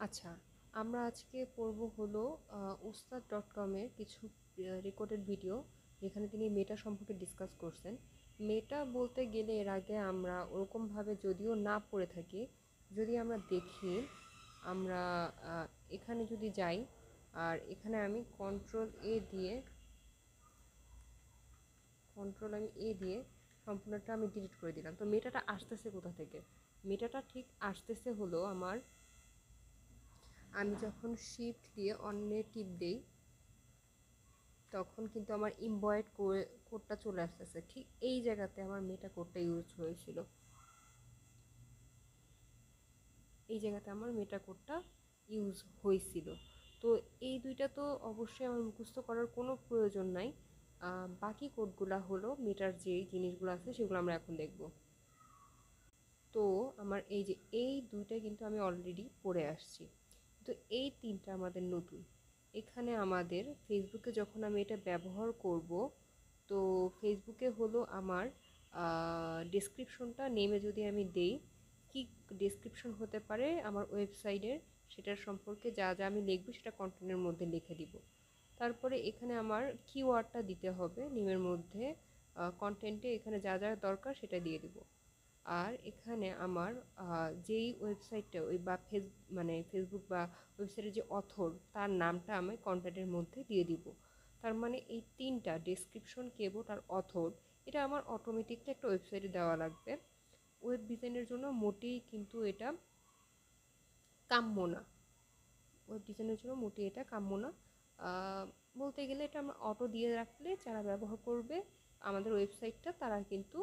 আচ্ছা, আমরা আজকে পড়ব হলো উস্তাদ.com-এর কিছু রেকর্ডেড ভিডিও, যেখানে তিনি মেটা সম্পর্কে ডিসকাস করছেন। মেটা বলতে গেলে এর আগে আমরা ওরকমভাবে যদিও না পড়ে থাকি, যদি আমরা দেখি, আমরা এখানে যদি যাই, আর এখানে আমি কন্ট্রোল এ দিয়ে সম্পূর্ণটা আমি ডিলিট করে দিলাম। তো মেটাটা আসতেছে কোথা থেকে? মেটাটা ঠিক আসতেছে হলো আমি যখন শিফট দিয়ে অন্যে টিপ দেই, তখন কিন্তু আমার ইমবয়েড কোডটা চলে আসতেছে। ঠিক এই জায়গাতে আমার মেটা কোডটা ইউজ হয়েছিল। এই জায়গাতে আমার মেটা কোডটা ইউজ হয়েছিল। তো এই দুইটা তো অবশ্যই আমার মুখস্থ করার কোনো প্রয়োজন নাই। বাকি কোডগুলো হলো মেটার যে জিনিসগুলো আছে সেগুলো আমরা এখন দেখব। তো আমার এই দুইটা কিন্তু আমি অলরেডি পড়ে আসছি। তো এই তিনটা আমাদের নতুন। এখানে আমাদের ফেসবুকে যখন আমি এটা ব্যবহার করব, তো ফেসবুকে হলো আমার ডেসক্রিপশনটা নেমে যদি আমি দেই, কি ডেসক্রিপশন হতে পারে আমার ওয়েবসাইটের, সেটার সম্পর্কে যা যা আমি লিখব সেটা কন্টেন্টের মধ্যে লিখে দিব। তারপরে এখানে আমার কিওয়ার্ডটা দিতে হবে নেমের মধ্যে, কন্টেন্টে এখানে যা যা দরকার সেটা দিয়ে দিব। আর এখানে আমার যেই ওয়েবসাইটটা ওই বা ফেসবুক বা ওয়েবসাইটের যে অথর, তার নামটা আমি কন্টেন্টের মধ্যে দিয়ে দিব। তার মানে এই তিনটা ডেসক্রিপশন, কেবোর্ড আর অথর, এটা আমার অটোমেটিকলি একটা ওয়েবসাইটে দেওয়া লাগবে। ওয়েব ডিজাইনের জন্য মোটেই কিন্তু এটা কাম্য না। ওয়েব ডিজাইনের জন্য মোটেই এটা কাম্য না। বলতে গেলে এটা আমরা অটো দিয়ে রাখলে যারা ব্যবহার করবে আমাদের ওয়েবসাইটটা, তারা কিন্তু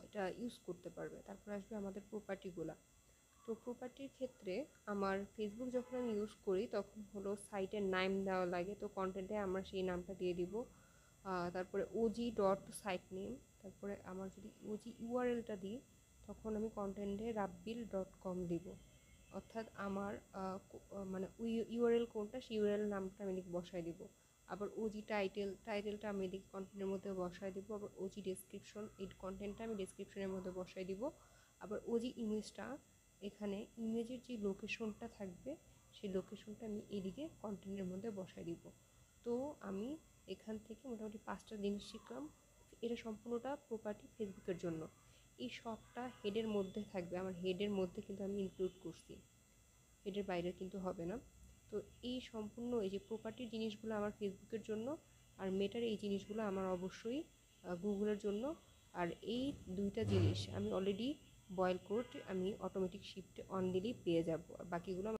এটা ইউজ করতে পারবে। তারপর আসবে আমাদের প্রপার্টিগুলা। তো প্রপার্টির ক্ষেত্রে আমার ফেসবুক যখন আমি ইউজ করি, তখন হলো সাইটের নাম দেওয়া লাগে। তো কন্টেন্টে আমরা সেই নামটা দিয়ে দিব। তারপরে OG.site name, তারপরে আমার যদি OG ইউআরএলটা দিই, তখন আমি কন্টেন্টে rabbil.com দিব। অর্থাৎ আমার মানে ইউআরএল কোনটা, সেই ইউআরএল নামটা আমি এদিকে বসাই দিব। আবার ওজি টাইটেলটা আমি এদিকে কন্টেন্টের মধ্যে বসাই দিব। আবার ওজি ডেসক্রিপশন, এই কন্টেন্টটা আমি ডেসক্রিপশনের মধ্যে বসাই দিব। আবার ওজি ইমেজটা, এখানে ইমেজের যে লোকেশনটা থাকবে, সেই লোকেশনটা আমি এদিকে কন্টেন্টের মধ্যে বসাই দিব। তো আমি এখান থেকে মোটামুটি 5টা জিনিস শিখলাম। এটা সম্পূর্ণটা প্রপার্টি ফেসবুকের জন্য। এই সবটা হেডের মধ্যে থাকবে। আমার হেডের মধ্যে কিন্তু আমি ইনক্লুড করছি, হেডের বাইরে কিন্তু হবে না। তো এই সম্পূর্ণ এই যে প্রপার্টির জিনিসগুলো আমার ফেসবুকের জন্য, আর মেটার এই জিনিসগুলো আমার অবশ্যই গুগলের জন্য। আর এই দুইটা জিনিস আমি অলরেডি বয়েল কোড আমি অটোমেটিক শিফটে অন দিলেই পেয়ে যাব, আর বাকিগুলো